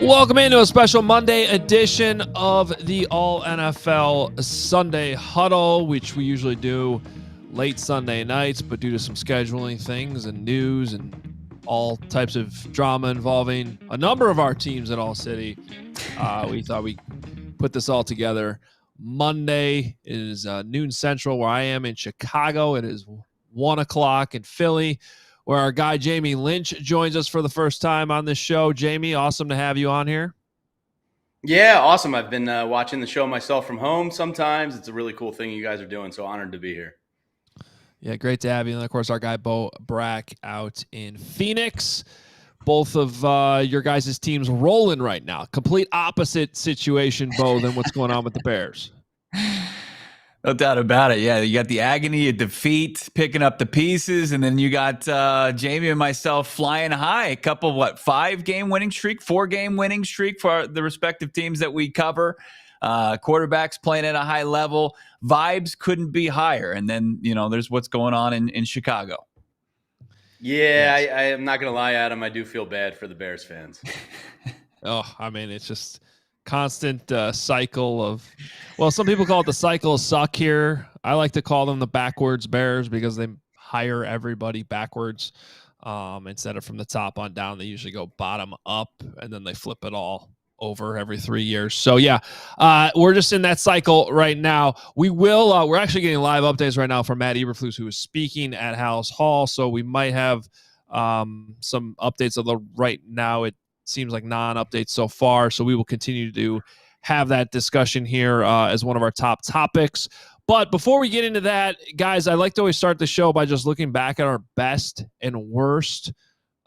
Welcome into a special Monday edition of the ALL NFL Sunday Huddle, which we usually do late Sunday nights, but due to some scheduling things and news and all types of drama involving a number of our teams at ALLCITY, we thought we'd put this all together. Monday is noon Central, where I am in Chicago. It is 1 o'clock in Philly, where our guy Jamie Lynch joins us for the first time on this show. Jamie, awesome to have you on here. Yeah, awesome. I've been watching the show myself from home sometimes. It's a really cool thing you guys are doing, so honored to be here. Yeah, great to have you. And, of course, our guy Brack out in Phoenix. Both of your guys' teams rolling right now. Complete opposite situation, Bo, than what's going on with the Bears. No doubt about it. Yeah, you got the agony of defeat, picking up the pieces, and then you got Jamie and myself flying high. A couple, 4-game winning streak for the respective teams that we cover. Quarterbacks playing at a high level. Vibes couldn't be higher. And then, there's what's going on in Chicago. Yeah, yes. I am not going to lie, Adam. I do feel bad for the Bears fans. It's just constant cycle of, some people call it the cycle of suck here. I like to call them the backwards Bears because they hire everybody backwards instead of from the top on down. They usually go bottom up and then they flip it all over every 3 years. So yeah, we're just in that cycle right now. We're actually getting live updates right now from Matt Eberflus, who is speaking at House Hall. So we might have some updates, although right now it seems like non-updates so far. So we will continue to have that discussion here as one of our top topics. But before we get into that, guys, I like to always start the show by just looking back at our best and worst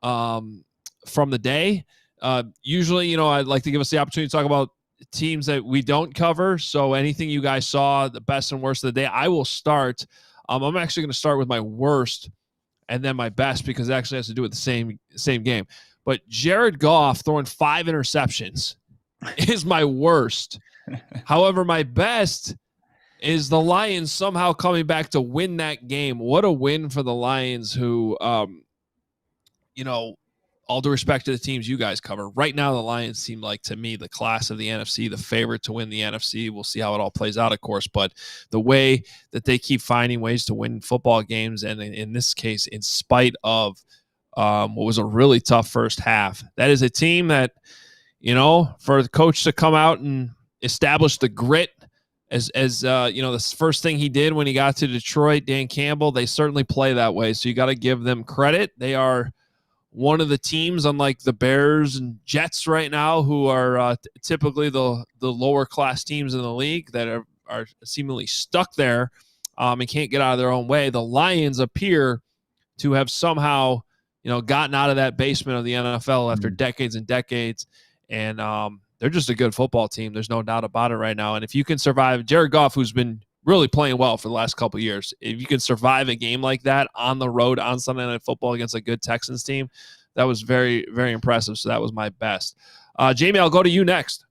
from the day. Usually, I'd like to give us the opportunity to talk about teams that we don't cover. So anything you guys saw, the best and worst of the day, I will start. I'm actually going to start with my worst and then my best because it actually has to do with the same game. But Jared Goff throwing 5 interceptions is my worst. However, my best is the Lions somehow coming back to win that game. What a win for the Lions who, all due respect to the teams you guys cover, right now the Lions seem like, to me, the class of the NFC, the favorite to win the NFC. We'll see how it all plays out, of course. But the way that they keep finding ways to win football games, and in this case, in spite of what was a really tough first half. That is a team that, for the coach to come out and establish the grit as the first thing he did when he got to Detroit, Dan Campbell, they certainly play that way. So you got to give them credit. They are one of the teams, unlike the Bears and Jets right now, who are typically the lower class teams in the league that are seemingly stuck there and can't get out of their own way. The Lions appear to have somehow gotten out of that basement of the NFL after decades and decades. And they're just a good football team. There's no doubt about it right now. And if you can survive, Jared Goff, who's been really playing well for the last couple of years, if you can survive a game like that on the road on Sunday Night Football against a good Texans team, that was very, very impressive. So that was my best. Jamie, I'll go to you next.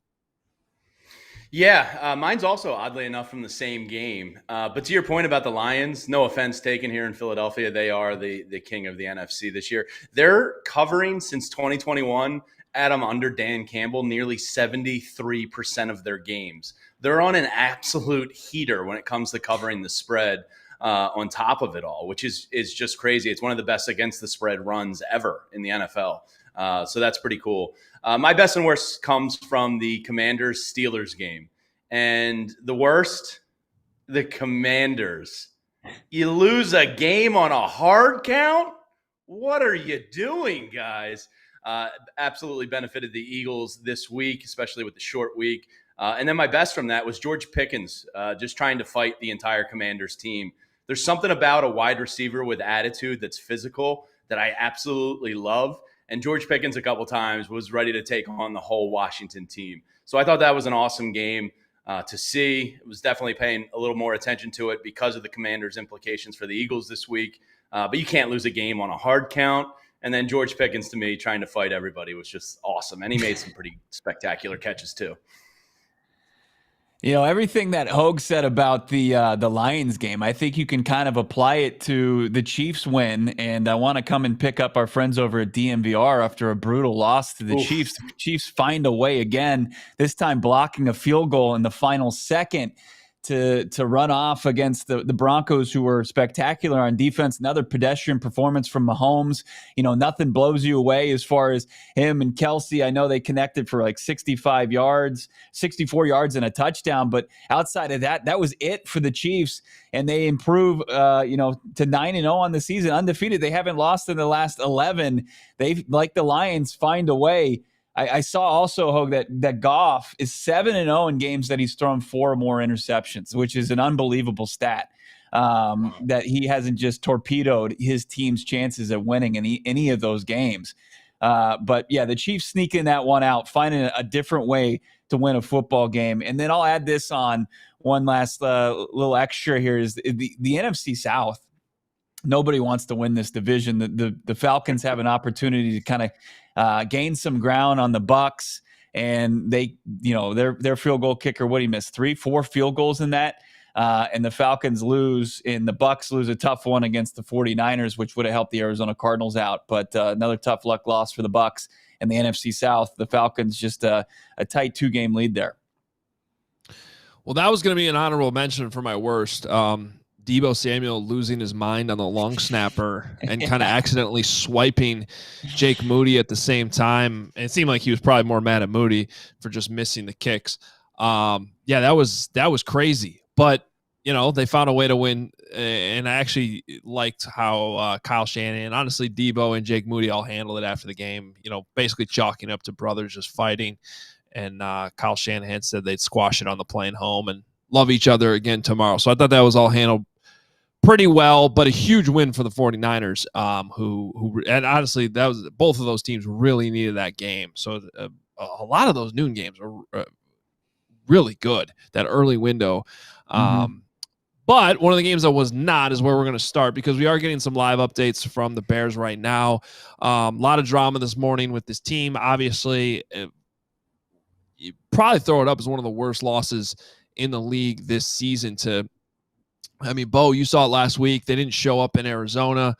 Yeah, mine's also oddly enough from the same game. But to your point about the Lions, no offense taken here in Philadelphia, they are the king of the NFC this year. They're covering since 2021, Adam, under Dan Campbell, nearly 73% of their games. They're on an absolute heater when it comes to covering the spread on top of it all, which is just crazy. It's one of the best against the spread runs ever in the NFL. So that's pretty cool. My best and worst comes from the Commanders-Steelers game. And the worst, the Commanders. You lose a game on a hard count? What are you doing, guys? Absolutely benefited the Eagles this week, especially with the short week. And then my best from that was George Pickens just trying to fight the entire Commanders team There's something about a wide receiver with attitude that's physical that I absolutely love. And George Pickens a couple times was ready to take on the whole Washington team. So I thought that was an awesome game to see. It was definitely paying a little more attention to it because of the Commanders' implications for the Eagles this week. But you can't lose a game on a hard count. And then George Pickens, to me, trying to fight everybody was just awesome. And he made some pretty spectacular catches too. You know, everything that Hoge said about the Lions game, I think you can kind of apply it to the Chiefs win. And I want to come and pick up our friends over at DMVR after a brutal loss to the Chiefs. The Chiefs find a way again, this time blocking a field goal in the final second to run off against the Broncos, who were spectacular on defense. Another pedestrian performance from Mahomes. You know, nothing blows you away as far as him and Kelsey. I know they connected for like 64 yards and a touchdown, but outside of that, that was it for the Chiefs. And they improve, to 9-0 on the season, undefeated. They haven't lost in the last 11. They, like the Lions, find a way. I saw also, Hoge, that Goff is 7-0 in games that he's thrown 4 or more interceptions, which is an unbelievable stat. That he hasn't just torpedoed his team's chances of winning any of those games. But yeah, the Chiefs sneaking that one out, finding a different way to win a football game. And then I'll add this on, one last little extra here is the NFC South. Nobody wants to win this division. The Falcons have an opportunity to kind of gain some ground on the Bucs, and they, their field goal kicker, what he missed 3-4 field goals in that, and the Falcons lose, and the Bucs lose a tough one against the 49ers, which would have helped the Arizona Cardinals out. But another tough luck loss for the Bucs and the NFC South. The Falcons just a tight 2-game lead there. Well, that was going to be an honorable mention for my worst. Deebo Samuel losing his mind on the long snapper and kind of accidentally swiping Jake Moody at the same time. And it seemed like he was probably more mad at Moody for just missing the kicks. That was crazy. But, they found a way to win. And I actually liked how Kyle Shanahan, honestly, Deebo and Jake Moody all handled it after the game, basically chalking up to brothers just fighting. And Kyle Shanahan said they'd squash it on the plane home and love each other again tomorrow. So I thought that was all handled pretty well, but a huge win for the 49ers, who and honestly, that was, both of those teams really needed that game. So a lot of those noon games are really good, that early window. But one of the games that was not is where we're going to start, because we are getting some live updates from the Bears right now. A lot of drama this morning with this team. Obviously, you probably throw it up as one of the worst losses in the league this season Bo, you saw it last week. They didn't show up in Arizona.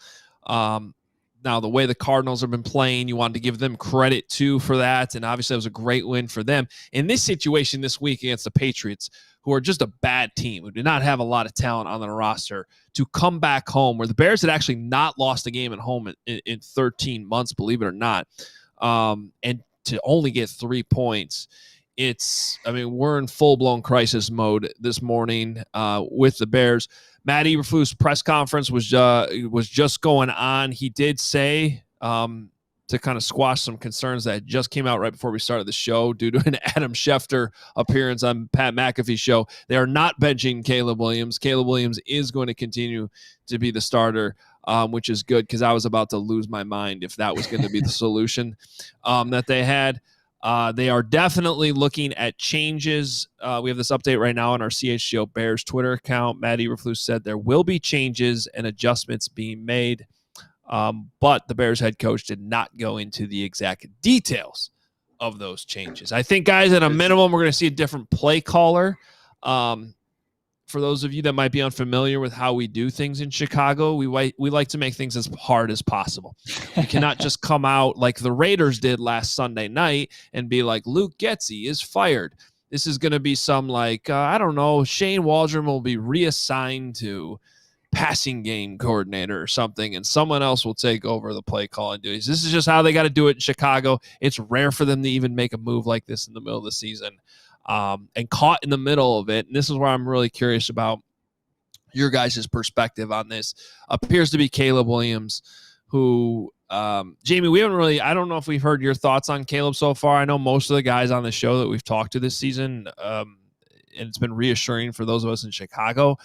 Now, the way the Cardinals have been playing, you wanted to give them credit, too, for that. And obviously, it was a great win for them. In this situation this week against the Patriots, who are just a bad team, who did not have a lot of talent on their roster, to come back home, where the Bears had actually not lost a game at home in 13 months, believe it or not, and to only get 3 points. We're in full-blown crisis mode this morning with the Bears. Matt Eberflus' press conference was just going on. He did say, to kind of squash some concerns that just came out right before we started the show due to an Adam Schefter appearance on Pat McAfee's show, they are not benching Caleb Williams. Caleb Williams is going to continue to be the starter, which is good, because I was about to lose my mind if that was going to be the solution that they had. They are definitely looking at changes. We have this update right now on our CHGO Bears Twitter account. Matt Eberflus said there will be changes and adjustments being made, but the Bears head coach did not go into the exact details of those changes. I think, guys, at a minimum, we're going to see a different play caller. For those of you that might be unfamiliar with how we do things in Chicago, we like to make things as hard as possible. We cannot just come out like the Raiders did last Sunday night and be like, Luke Getsy is fired. This is going to be some Shane Waldron will be reassigned to passing game coordinator or something, and someone else will take over the play calling duties. This is just how they got to do it in Chicago. It's rare for them to even make a move like this in the middle of the season. And caught in the middle of it. And this is where I'm really curious about your guys' perspective on this. Appears to be Caleb Williams, who, Jamie, I don't know if we've heard your thoughts on Caleb so far. I know most of the guys on the show that we've talked to this season, and it's been reassuring for those of us in Chicago,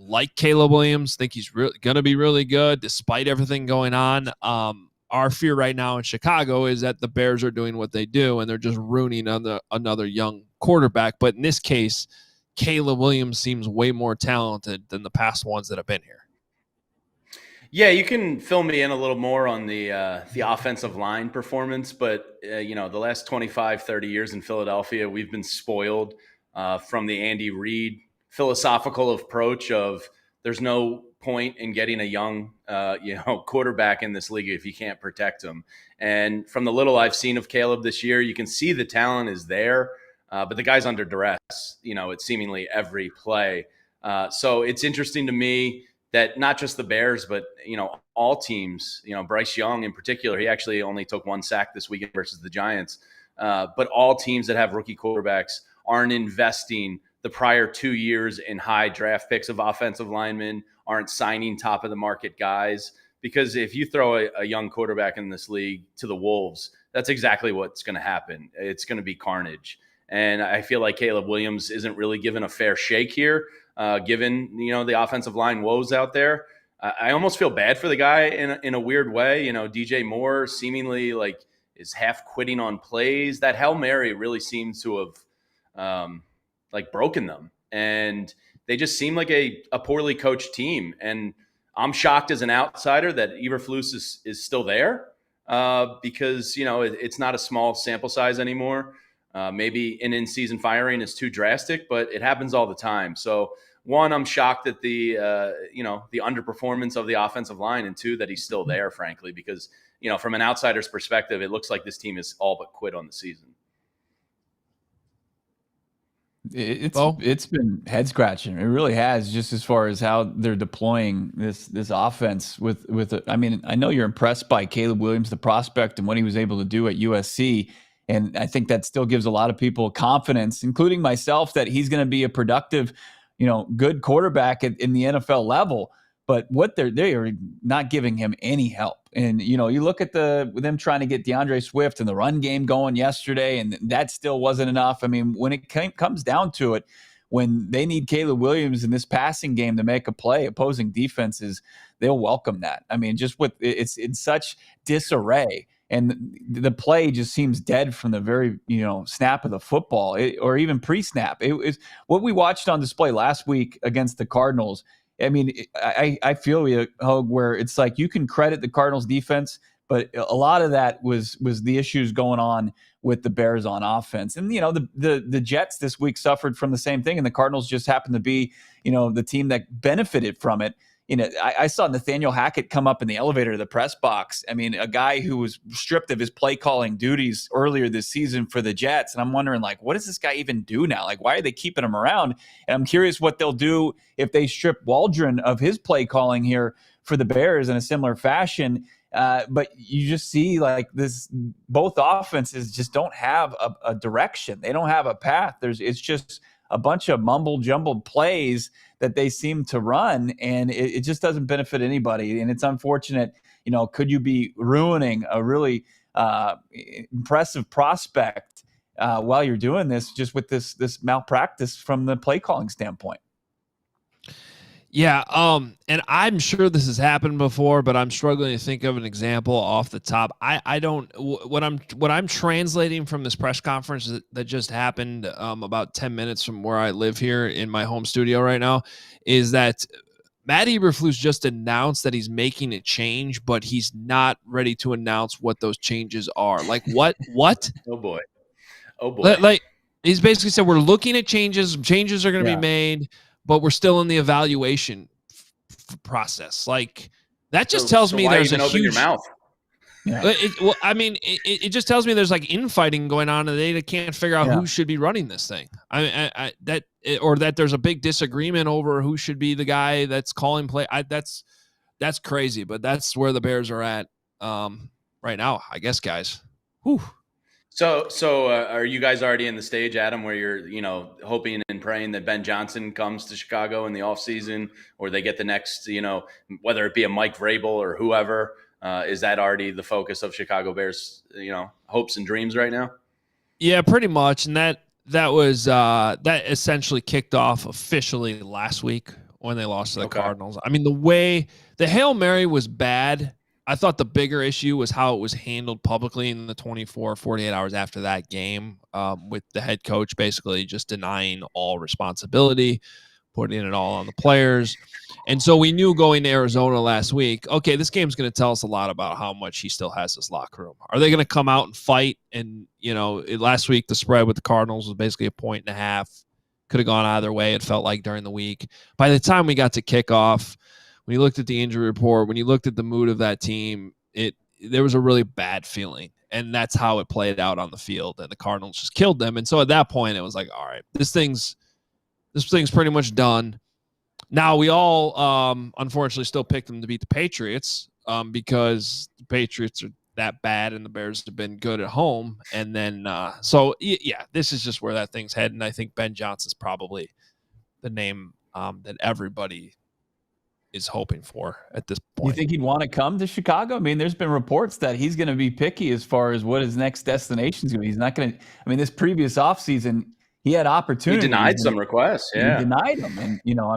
like Caleb Williams, think he's going to be really good despite everything going on. Our fear right now in Chicago is that the Bears are doing what they do and they're just ruining another young quarterback. But in this case, Caleb Williams seems way more talented than the past ones that have been here. Yeah, you can fill me in a little more on the offensive line performance, but the last 25, 30 years in Philadelphia, we've been spoiled from the Andy Reid philosophical approach of there's no point in getting a young quarterback in this league if you can't protect him. And from the little I've seen of Caleb this year, you can see the talent is there, but the guy's under duress, it's seemingly every play. So it's interesting to me that not just the Bears, but, all teams, Bryce Young in particular, he actually only took 1 sack this weekend versus the Giants. But all teams that have rookie quarterbacks aren't investing the prior 2 years in high draft picks of offensive linemen, aren't signing top of the market guys. Because if you throw a young quarterback in this league to the Wolves, that's exactly what's going to happen. It's going to be carnage. And I feel like Caleb Williams isn't really given a fair shake here, given, the offensive line woes out there. I almost feel bad for the guy in a weird way. DJ Moore seemingly is half quitting on plays. That Hail Mary really seems to have broken them. And they just seem like a poorly coached team. And I'm shocked as an outsider that Eberflus is still there because, it's not a small sample size anymore. Maybe an in-season firing is too drastic, but it happens all the time. So, one, I'm shocked at the underperformance of the offensive line, and two, that he's still there, frankly, because, from an outsider's perspective, it looks like this team is all but quit on the season. It's been head scratching. It really has, just as far as how they're deploying this offense with it. I mean, I know you're impressed by Caleb Williams, the prospect, and what he was able to do at USC. And I think that still gives a lot of people confidence, including myself, that he's going to be a productive, good quarterback in the NFL level. But what they are not giving him any help. And, you look at them trying to get DeAndre Swift and the run game going yesterday, and that still wasn't enough. I mean, when it comes down to it, when they need Caleb Williams in this passing game to make a play, opposing defenses, they'll welcome that. I mean, just it's in such disarray. And the play just seems dead from the very, snap of the football, or even pre-snap. It's what we watched on display last week against the Cardinals. I mean, I feel you, Hoge, where it's like you can credit the Cardinals defense, but a lot of that was the issues going on with the Bears on offense. And, the Jets this week suffered from the same thing, and the Cardinals just happened to be, the team that benefited from it. I saw Nathaniel Hackett come up in the elevator of the press box. I mean, a guy who was stripped of his play calling duties earlier this season for the Jets. And I'm wondering, what does this guy even do now? Why are they keeping him around? And I'm curious what they'll do if they strip Waldron of his play calling here for the Bears in a similar fashion. But you just see both offenses just don't have a direction. They don't have a path. It's just a bunch of jumbled plays that they seem to run, and it just doesn't benefit anybody. And it's unfortunate. Could you be ruining a really impressive prospect while you're doing this, just with this malpractice from the play calling standpoint? Yeah, and I'm sure this has happened before, but I'm struggling to think of an example off the top. I don't. What I'm translating from this press conference that just happened about 10 minutes from where I live here in my home studio right now is that Matt Eberflus just announced that he's making a change, but he's not ready to announce what those changes are. What? Oh boy. He's basically said we're looking at changes. Changes are going to be made, but we're still in the evaluation process. That just tells me there's a huge. Open your mouth. Yeah. It just tells me there's infighting going on, and they can't figure out who should be running this thing. That there's a big disagreement over who should be the guy that's calling play. That's crazy, but that's where the Bears are at right now, I guess, guys. Whew. So are you guys already in the stage, Adam, where you're, hoping and praying that Ben Johnson comes to Chicago in the offseason, or they get the next, whether it be a Mike Vrabel or whoever? Is that already the focus of Chicago Bears, hopes and dreams right now? Yeah, pretty much. And that was that essentially kicked off officially last week when they lost to the Cardinals. I mean, the way the Hail Mary was bad. I thought the bigger issue was how it was handled publicly in the 48 hours after that game, with the head coach basically just denying all responsibility, putting it all on the players. And so we knew going to Arizona last week, okay, this game's going to tell us a lot about how much he still has this locker room. Are they going to come out and fight? And, last week the spread with the Cardinals was basically 1.5. Could have gone either way, it felt like, during the week. By the time we got to kickoff, when you looked at the injury report, when you looked at the mood of that team, there was a really bad feeling. And that's how it played out on the field. And the Cardinals just killed them. And so at that point, it was like, all right, this thing's pretty much done. Now, we all, unfortunately, still picked them to beat the Patriots, because the Patriots are that bad and the Bears have been good at home. And then, this is just where that thing's heading. And I think Ben Johnson's probably the name that everybody is hoping for at this point. You think he'd want to come to Chicago? I mean, there's been reports that he's going to be picky as far as what his next destination is going to be. He's not going to – I mean, this previous offseason, he had opportunities. He denied some requests, yeah. He denied them.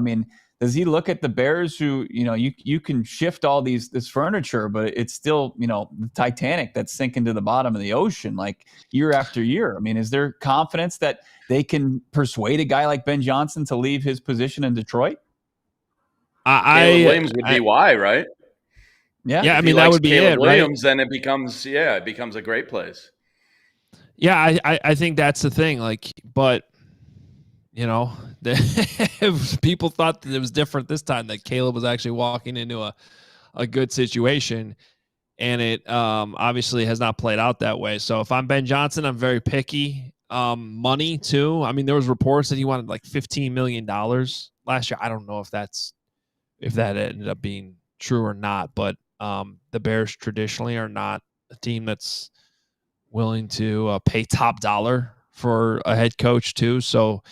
And, does he look at the Bears who, you can shift all this furniture, but it's still, the Titanic that's sinking to the bottom of the ocean like year after year? I mean, is there confidence that they can persuade a guy like Ben Johnson to leave his position in Detroit? Caleb Williams would be why, right? Yeah. I mean, that would be Caleb it, Williams, right? then it becomes a great place. Yeah, I think that's the thing. But people thought that it was different this time, that Caleb was actually walking into a good situation, and it obviously has not played out that way. So if I'm Ben Johnson, I'm very picky. Money too. I mean, there was reports that he wanted like $15 million last year. I don't know if that ended up being true or not, but the Bears traditionally are not a team that's willing to pay top dollar for a head coach too. So,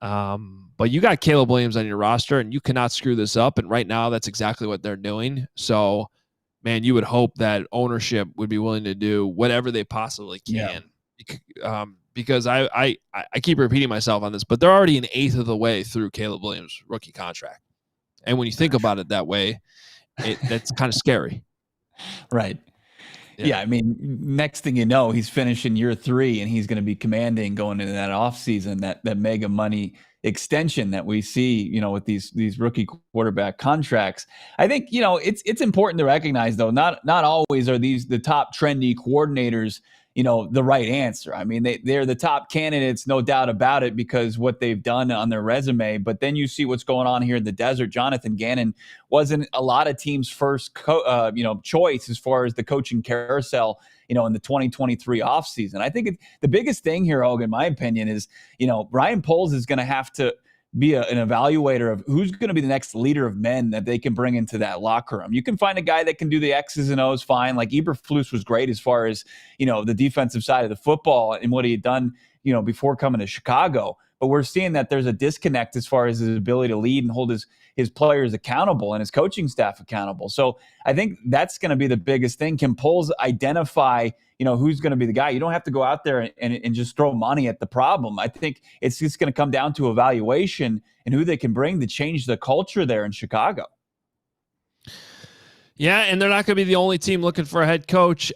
but you got Caleb Williams on your roster, and you cannot screw this up. And right now, that's exactly what they're doing. So, man, you would hope that ownership would be willing to do whatever they possibly can. Yeah. Because I keep repeating myself on this, but they're already an eighth of the way through Caleb Williams' rookie contract. And when you think about it that way, that's kind of scary. Right. Yeah. I mean, next thing you know, he's finishing year 3 and he's going to be commanding going into that offseason, that mega money extension that we see, with these rookie quarterback contracts. I think, it's important to recognize, though, not always are the top trendy coordinators, the right answer. I mean, they're the top candidates, no doubt about it, because what they've done on their resume. But then you see what's going on here in the desert. Jonathan Gannon wasn't a lot of teams' first choice as far as the coaching carousel, in the 2023 offseason. I think the biggest thing here, Hoge, in my opinion, is, Ryan Poles is going to have to be an evaluator of who's going to be the next leader of men that they can bring into that locker room. You can find a guy that can do the X's and O's fine. Like Eberflus was great as far as, the defensive side of the football and what he had done, before coming to Chicago. But we're seeing that there's a disconnect as far as his ability to lead and hold his players accountable and his coaching staff accountable. So I think that's going to be the biggest thing. Can Poles identify, who's going to be the guy? You don't have to go out there and just throw money at the problem. I think it's just going to come down to evaluation and who they can bring to change the culture there in Chicago. Yeah, and they're not going to be the only team looking for a head coach,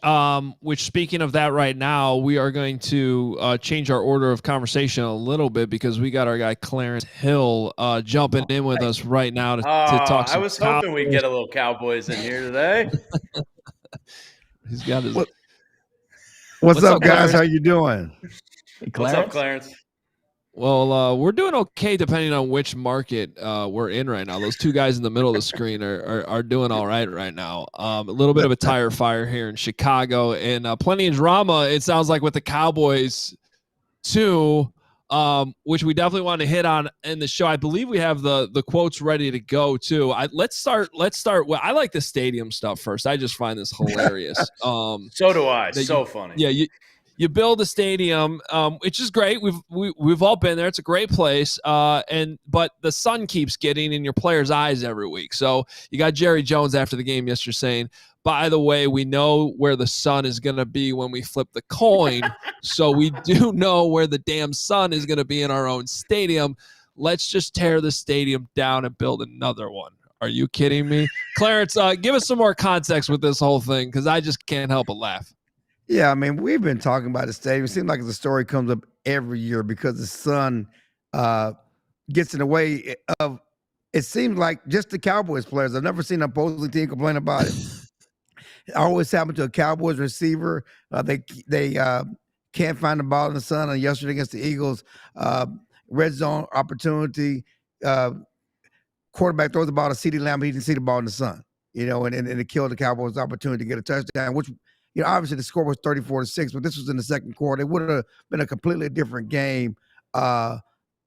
which, speaking of that right now, we are going to change our order of conversation a little bit because we got our guy Clarence Hill jumping in with us right now to talk some I was hoping we'd get a little Cowboys in here today. He's got his... What's up, guys? How you doing? Hey, What's up, Clarence? Well, we're doing okay depending on which market we're in right now. Those two guys in the middle of the screen are doing all right now. A little bit of a tire fire here in Chicago, and plenty of drama, it sounds like, with the Cowboys too, which we definitely want to hit on in the show. I believe we have the quotes ready to go too. Let's start. Well, I like the stadium stuff first. I just find this hilarious. So do I. So funny. Yeah. You build a stadium, which is great. We've all been there. It's a great place. But the sun keeps getting in your players' eyes every week. So you got Jerry Jones after the game yesterday saying, by the way, we know where the sun is going to be when we flip the coin. So we do know where the damn sun is going to be in our own stadium. let's just tear the stadium down and build another one. Are you kidding me? Clarence, give us some more context with this whole thing, because I just can't help but laugh. Yeah, I mean, we've been talking about the stadium. It seems like the story comes up every year because the sun gets in the way of, it seems like, just the Cowboys players. I've never seen an opposing team complain about it. It always happened to a Cowboys receiver. They can't find the ball in the sun. And yesterday against the Eagles, red zone opportunity, quarterback throws the ball to CeeDee Lamb. He didn't see the ball in the sun, and it killed the Cowboys' opportunity to get a touchdown, which, obviously the score was 34-6, but this was in the second quarter. It would have been a completely different game.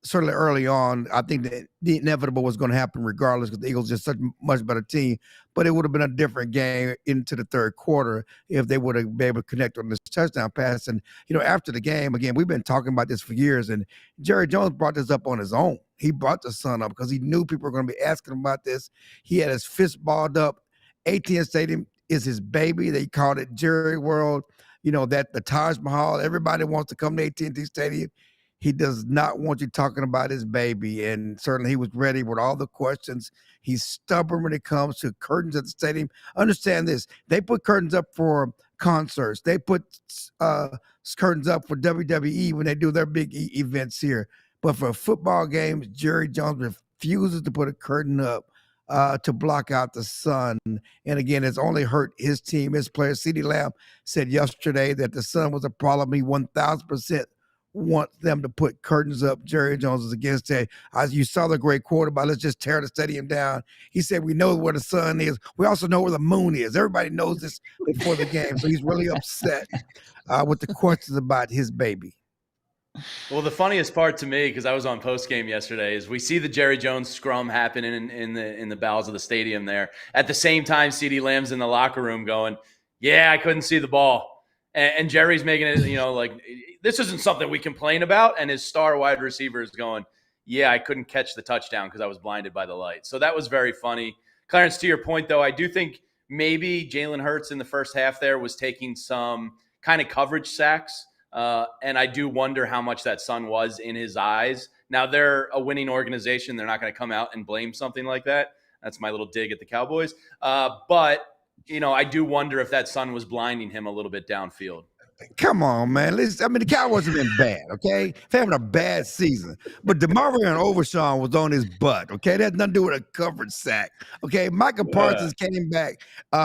Certainly early on, I think that the inevitable was going to happen regardless, because the Eagles are just such a much better team. But it would have been a different game into the third quarter if they would have been able to connect on this touchdown pass. And, after the game, again, we've been talking about this for years, and Jerry Jones brought this up on his own. He brought the sun up because he knew people were going to be asking him about this. He had his fist balled up. AT&T Stadium is his baby. They called it Jerry World. That the Taj Mahal, everybody wants to come to AT&T Stadium. He does not want you talking about his baby, and certainly he was ready with all the questions. He's stubborn when it comes to curtains at the stadium. Understand this. They put curtains up for concerts. They put curtains up for WWE when they do their big events here. But for football games, Jerry Jones refuses to put a curtain up to block out the sun. And again, it's only hurt his team, his players. CeeDee Lamb said yesterday that the sun was a problem. He 1,000% wants them to put curtains up. Jerry Jones is against it. You saw the great quote about, let's just tear the stadium down. He said, we know where the sun is. We also know where the moon is. Everybody knows this before the game. So he's really upset with the questions about his baby. Well, the funniest part to me, because I was on post game yesterday, is we see the Jerry Jones scrum happen in the bowels of the stadium there. At the same time, CeeDee Lamb's in the locker room going, yeah, I couldn't see the ball. And Jerry's making it, like, this isn't something we complain about. And his star wide receiver is going, yeah, I couldn't catch the touchdown because I was blinded by the light. So that was very funny. Clarence, to your point, though, I do think maybe Jalen Hurts in the first half there was taking some kind of coverage sacks. And I do wonder how much that sun was in his eyes. Now, they're a winning organization. They're not going to come out and blame something like that. That's my little dig at the Cowboys. But I do wonder if that sun was blinding him a little bit downfield. Come on, man. The Cowboys have been bad, okay? They're having a bad season. But DeMarvion Overshawn was on his butt, okay? That has nothing to do with a coverage sack, okay? Micah Parsons came back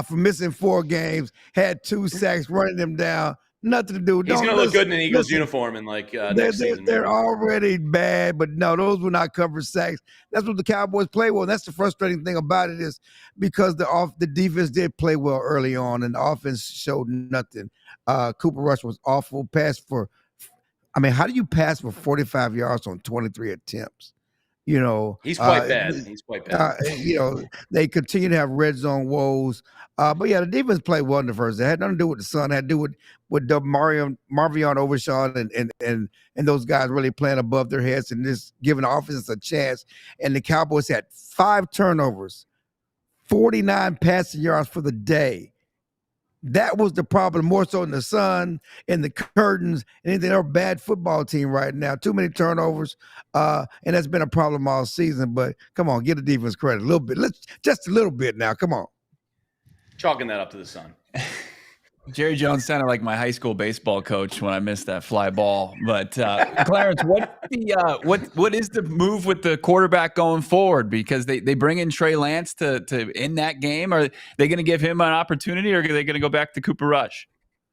from missing 4 games, had 2 sacks, running them down. Nothing to do. He's going to look good in an Eagles uniform in next season. They're already bad, but no, those were not coverage sacks. That's what the Cowboys play well. And that's the frustrating thing about it, is because the defense did play well early on, and the offense showed nothing. Cooper Rush was awful. How do you pass for 45 yards on 23 attempts? He's quite bad. He's quite bad. They continue to have red zone woes. But yeah, the defense played well in the first. It had nothing to do with the sun. It had to do with Marvion Overshawn and those guys really playing above their heads and just giving the offense a chance. And the Cowboys had 5 turnovers, 49 passing yards for the day. That was the problem, more so in the sun and the curtains. And they're a bad football team right now. Too many turnovers, and that's been a problem all season. But come on, give the defense credit a little bit. Just a little bit now. Come on. Chalking that up to the sun. Jerry Jones sounded like my high school baseball coach when I missed that fly ball. But Clarence, what is the move with the quarterback going forward? Because they bring in Trey Lance to end that game. Are they going to give him an opportunity, or are they going to go back to Cooper Rush?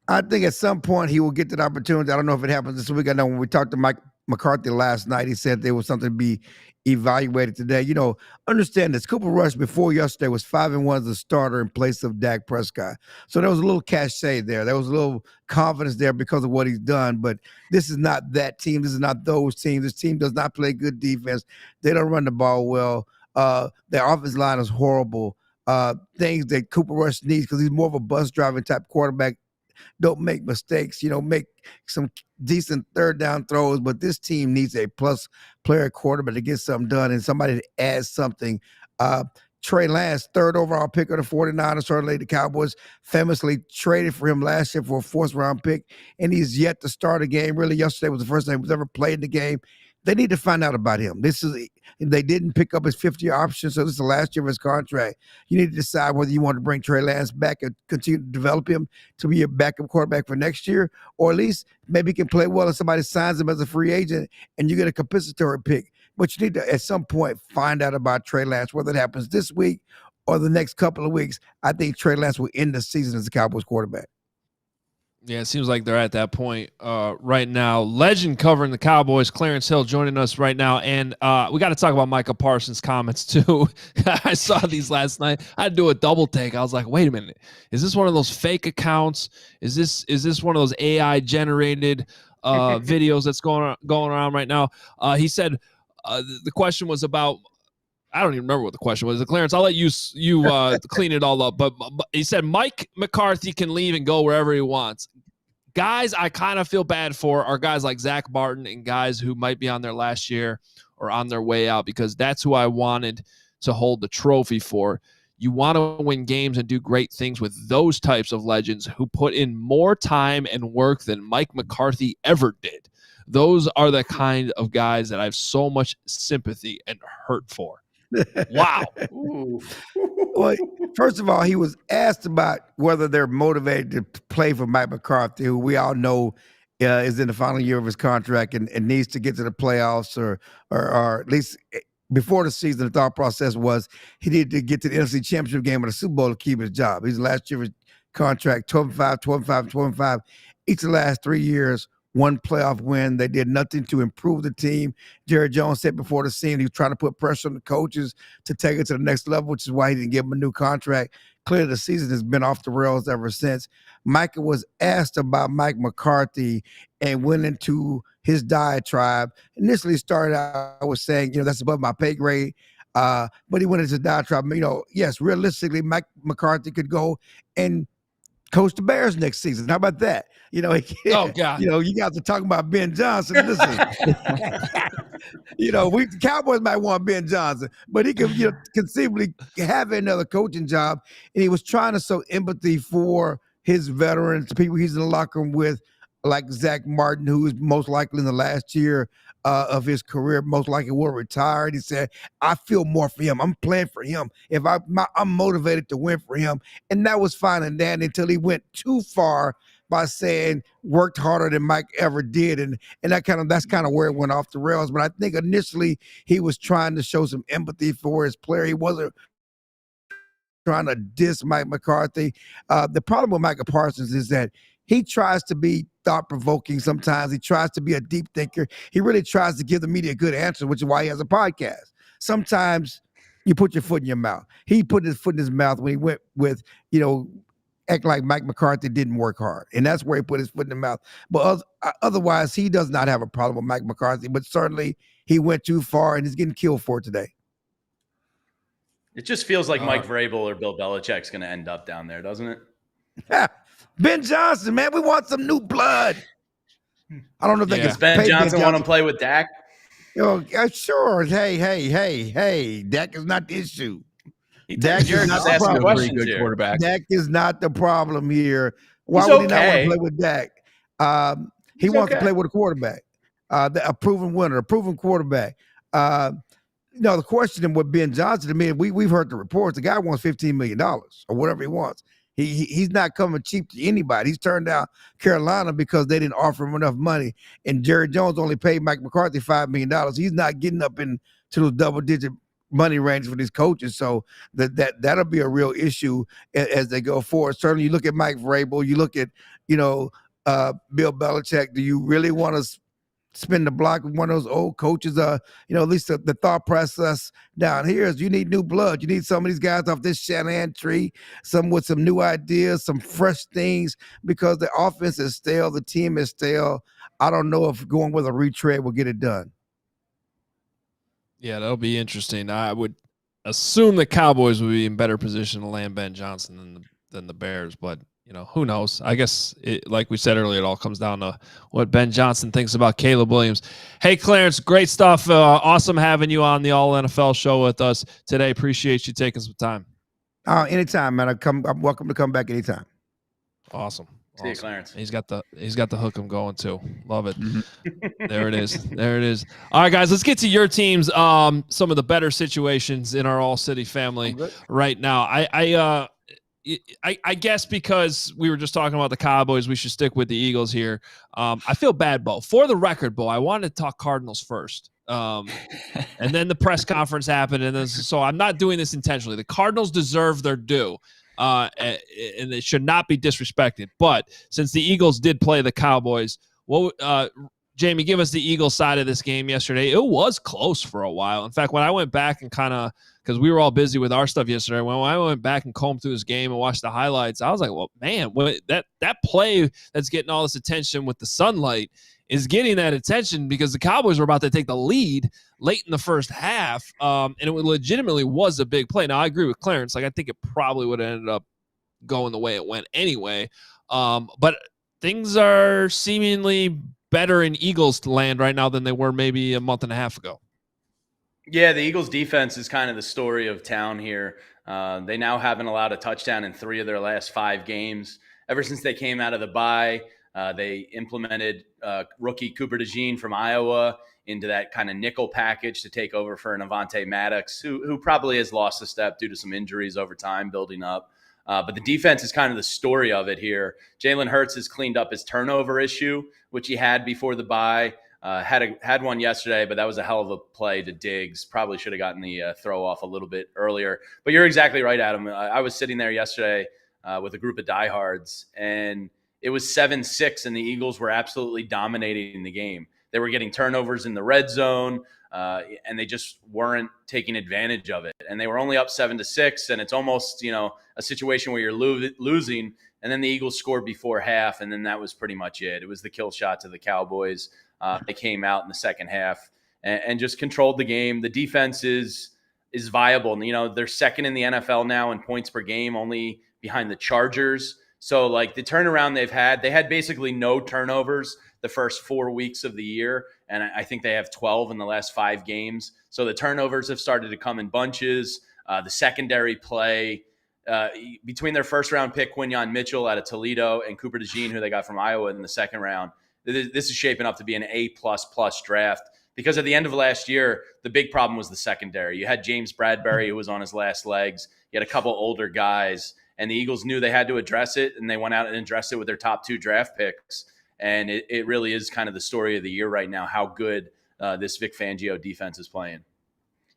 I think at some point he will get that opportunity. I don't know if it happens this week. I know when we talked to Mike McCarthy last night, he said there was something to be evaluated today. Understand this. Cooper Rush before yesterday was 5-1 as a starter in place of Dak Prescott. So there was a little cachet there. There was a little confidence there because of what he's done. But this is not that team. This is not those teams. This team does not play good defense. They don't run the ball well. Their offensive line is horrible. Things that Cooper Rush needs, because he's more of a bus driving type quarterback. Don't make mistakes, make some decent third down throws, but this team needs a plus player quarterback to get something done and somebody to add something. Trey Lance, 3rd overall pick of the 49ers, certainly the Cowboys famously traded for him last year for a 4th round pick, and he's yet to start a game. Really, yesterday was the first time he was ever played in the game. They need to find out about him. They didn't pick up his 5th-year option, so this is the last year of his contract. You need to decide whether you want to bring Trey Lance back and continue to develop him to be a backup quarterback for next year, or at least maybe he can play well and somebody signs him as a free agent and you get a compensatory pick. But you need to, at some point, find out about Trey Lance, whether it happens this week or the next couple of weeks. I think Trey Lance will end the season as a Cowboys quarterback. Yeah, it seems like they're at that point right now. Legend covering the Cowboys, Clarence Hill, joining us right now. And we got to talk about Micah Parsons' comments, too. I saw these last night. I had to do a double take. I was like, wait a minute. Is this one of those fake accounts? Is this one of those AI-generated videos that's going around right now? He said the question was about, I don't even remember what the question was. Clarence, I'll let you clean it all up. But he said Mike McCarthy can leave and go wherever he wants. Guys I kind of feel bad for are guys like Zack Baun and guys who might be on their last year or on their way out, because that's who I wanted to hold the trophy for. You want to win games and do great things with those types of legends who put in more time and work than Mike McCarthy ever did. Those are the kind of guys that I have so much sympathy and hurt for. Wow. Well, first of all, he was asked about whether they're motivated to play for Mike McCarthy, who we all know is in the final year of his contract and needs to get to the playoffs or at least before the season. The thought process was he needed to get to the NFC Championship game or the Super Bowl to keep his job. He's last year of his contract, 12-5, 12-5, 12-5. Each of the last 3 years, one playoff win. They did nothing to improve the team. Jerry Jones said before the season he was trying to put pressure on the coaches to take it to the next level, which is why he didn't give him a new contract. Clearly, the season has been off the rails ever since. Micah was asked about Mike McCarthy and went into his diatribe. Initially started out with saying, that's above my pay grade. But he went into diatribe. Yes, realistically, Mike McCarthy could go and coach the Bears next season. How about that? Oh God. You guys are talking about Ben Johnson. Listen, the Cowboys might want Ben Johnson, but he could, conceivably have another coaching job. And he was trying to show empathy for his veterans, people he's in the locker room with, like Zach Martin, who is most likely in the last year of his career, most likely will retire. And he said, I feel more for him. I'm playing for him. If I'm motivated to win for him. And that was fine and dandy until he went too far by saying worked harder than Mike ever did. And that's kind of where it went off the rails. But I think initially he was trying to show some empathy for his player. He wasn't trying to diss Mike McCarthy. The problem with Micah Parsons is that he tries to be thought-provoking sometimes. He tries to be a deep thinker. He really tries to give the media a good answer, which is why he has a podcast. Sometimes you put your foot in your mouth. He put his foot in his mouth when he went with, act like Mike McCarthy didn't work hard. And that's where he put his foot in the mouth. But otherwise, he does not have a problem with Mike McCarthy. But certainly he went too far and is getting killed for it today. It just feels like Mike Vrabel or Bill Belichick's going to end up down there, doesn't it? Ben Johnson, man, we want some new blood. I don't know if they can. Does Ben Johnson want to play with Dak? Sure. Hey. Dak is not the issue. Dak is not the pretty good quarterback. Dak is not the problem here. Why would he not want to play with Dak? He wants to play with a quarterback, a proven winner, a proven quarterback. The question with Ben Johnson, to me, we've heard the reports. The guy wants $15 million or whatever he wants. He's not coming cheap to anybody. He's turned down Carolina because they didn't offer him enough money. And Jerry Jones only paid Mike McCarthy $5 million. He's not getting up into those double-digit money range for these coaches. So that'll be a real issue as they go forward. Certainly, you look at Mike Vrabel, you look at Bill Belichick. Do you really want to spin the block with one of those old coaches? At least the thought process down here is you need new blood. You need some of these guys off this Shanahan tree, some with some new ideas, some fresh things, because the offense is stale, the team is stale. I don't know if going with a retread will get it done. Yeah, that'll be interesting. I would assume the Cowboys would be in better position to land Ben Johnson than the Bears, but who knows? I guess, like we said earlier, it all comes down to what Ben Johnson thinks about Caleb Williams. Hey, Clarence, great stuff. Awesome having you on the All NFL show with us today. Appreciate you taking some time. Anytime, man. I'm welcome to come back anytime. Awesome. See you, Clarence. He's got the hook I'm going to. Love it. Mm-hmm. There it is. There it is. All right, guys, let's get to your teams. Some of the better situations in our All City family right now. I guess because we were just talking about the Cowboys, we should stick with the Eagles here. I feel bad, Bo. For the record, Bo, I wanted to talk Cardinals first. And then the press conference happened, and so I'm not doing this intentionally. The Cardinals deserve their due. And it should not be disrespected. But since the Eagles did play the Cowboys, Jamie, give us the Eagles side of this game yesterday. It was close for a while. In fact, when I went back and because we were all busy with our stuff yesterday, when I went back and combed through this game and watched the highlights, I was like, well, man, that play that's getting all this attention with the sunlight is getting that attention because the Cowboys were about to take the lead late in the first half, and it legitimately was a big play. Now, I agree with Clarence. I think it probably would have ended up going the way it went anyway. But things are seemingly better in Eagles land right now than they were maybe a month and a half ago. Yeah, the Eagles defense is kind of the story of town here. They now haven't allowed a touchdown in 3 of their last 5 games. Ever since they came out of the bye, they implemented rookie Cooper DeJean from Iowa into that kind of nickel package to take over for Avonte Maddox, who probably has lost a step due to some injuries over time building up. But the defense is kind of the story of it here. Jalen Hurts has cleaned up his turnover issue, which he had before the bye. Had one yesterday, but that was a hell of a play to Diggs. Probably should have gotten the throw off a little bit earlier. But you're exactly right, Adam. I was sitting there yesterday with a group of diehards, and it was 7-6, and the Eagles were absolutely dominating the game. They were getting turnovers in the red zone, and they just weren't taking advantage of it. And they were only up 7-6, and it's almost a situation where you're losing, and then the Eagles scored before half, and then that was pretty much it. It was the kill shot to the Cowboys. They came out in the second half and just controlled the game. The defense is viable. And, they're second in the NFL now in points per game, only behind the Chargers. So, the turnaround they had basically no turnovers the first 4 weeks of the year. And I think they have 12 in the last 5 games. So the turnovers have started to come in bunches. The secondary play between their first-round pick, Quinyon Mitchell out of Toledo, and Cooper DeJean, who they got from Iowa in the second round, this is shaping up to be an A++ draft because at the end of last year, the big problem was the secondary. You had James Bradbury, who was on his last legs. You had a couple older guys, and the Eagles knew they had to address it, and they went out and addressed it with their top 2 draft picks. And it really is kind of the story of the year right now, how good this Vic Fangio defense is playing.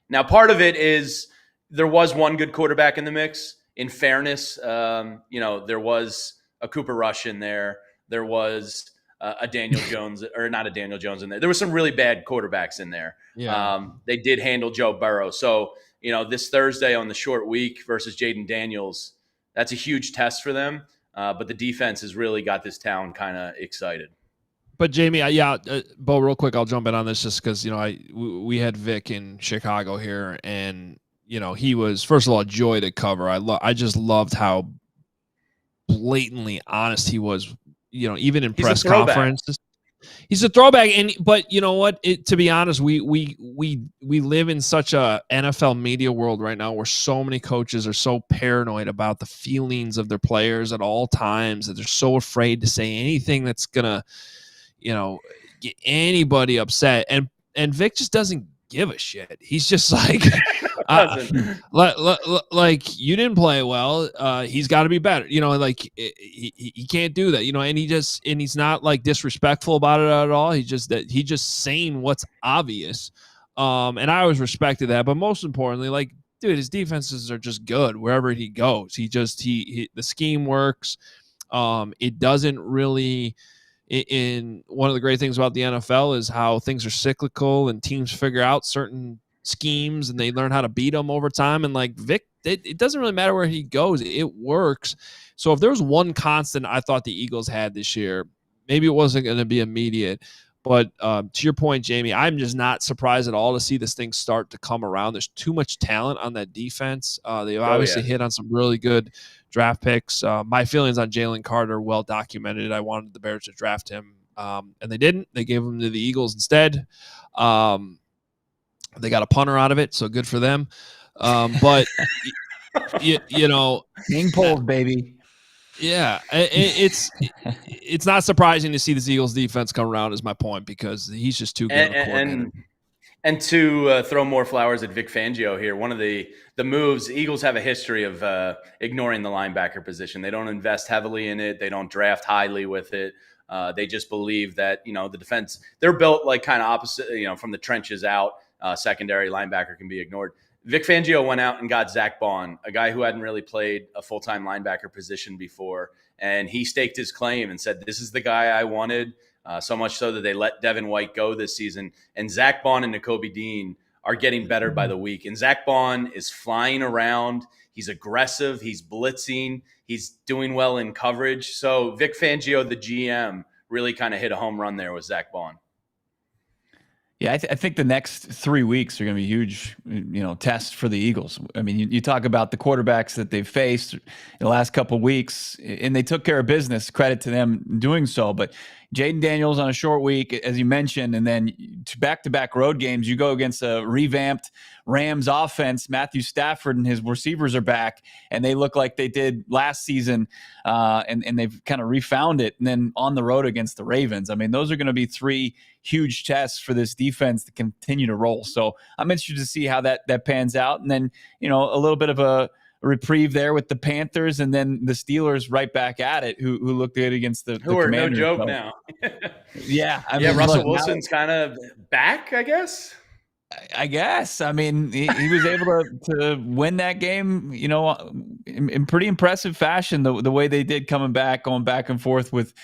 Now, part of it is there was one good quarterback in the mix. In fairness, there was a Cooper Rush in there. There was a Daniel Jones, or not a Daniel Jones in there. There were some really bad quarterbacks in there. Yeah. They did handle Joe Burrow. So, this Thursday on the short week versus Jaden Daniels, that's a huge test for them. But the defense has really got this town kind of excited. But Jamie, Bo, real quick, I'll jump in on this just because we had Vic in Chicago here, and he was, first of all, a joy to cover. I just loved how blatantly honest he was. Even in press conferences, he's a throwback. But you know what? To be honest, we live in such a NFL media world right now where so many coaches are so paranoid about the feelings of their players at all times that they're so afraid to say anything that's gonna, get anybody upset. And Vic just doesn't give a shit. He's just like, like you didn't play well. He's got to be better. He can't do that. And he's not disrespectful about it at all. He's just saying what's obvious. And I always respected that. But most importantly, dude, his defenses are just good wherever he goes. The scheme works. It doesn't really. In one of the great things about the NFL is how things are cyclical and teams figure out certain schemes and they learn how to beat them over time. And Vic, it doesn't really matter where he goes. It works. So if there was one constant I thought the Eagles had this year, maybe it wasn't going to be immediate. But to your point, Jamie, I'm just not surprised at all to see this thing start to come around. There's too much talent on that defense. They've obviously hit on some really good draft picks. My feelings on Jalen Carter well documented. I wanted the Bears to draft him, and they didn't. They gave him to the Eagles instead. They got a punter out of it, so good for them. But being pulled, baby. Yeah, it's not surprising to see this Eagles defense come around, is my point, because he's just too good of a coordinator. And to throw more flowers at Vic Fangio here, one of the moves, Eagles have a history of ignoring the linebacker position. They don't invest heavily in it. They don't draft highly with it. They just believe that, the defense, they're built like kind of opposite, from the trenches out. Secondary linebacker can be ignored. Vic Fangio went out and got Zack Baun, a guy who hadn't really played a full-time linebacker position before. And he staked his claim and said, this is the guy I wanted. So much so that they let Devin White go this season. And Zack Baun and Nakobe Dean are getting better by the week. And Zack Baun is flying around. He's aggressive. He's blitzing. He's doing well in coverage. So Vic Fangio, the GM, really kind of hit a home run there with Zack Baun. Yeah, I think the next 3 weeks are going to be huge, tests for the Eagles. I mean, you talk about the quarterbacks that they've faced in the last couple of weeks, and they took care of business. Credit to them doing so. But Jaden Daniels on a short week, as you mentioned, and then back-to-back road games. You go against a revamped Rams offense. Matthew Stafford and his receivers are back, and they look like they did last season, and they've kind of refound it. And then on the road against the Ravens. I mean, those are going to be 3 huge tests for this defense to continue to roll. So I'm interested to see how that pans out. And then, a little bit of a reprieve there with the Panthers, and then the Steelers right back at it, who looked good against the Who are Commanders. no joke now. Yeah. I mean, Russell look, Wilson's kind of back, I guess. I guess. I mean, he was able to win that game, in pretty impressive fashion, the way they did, going back and forth with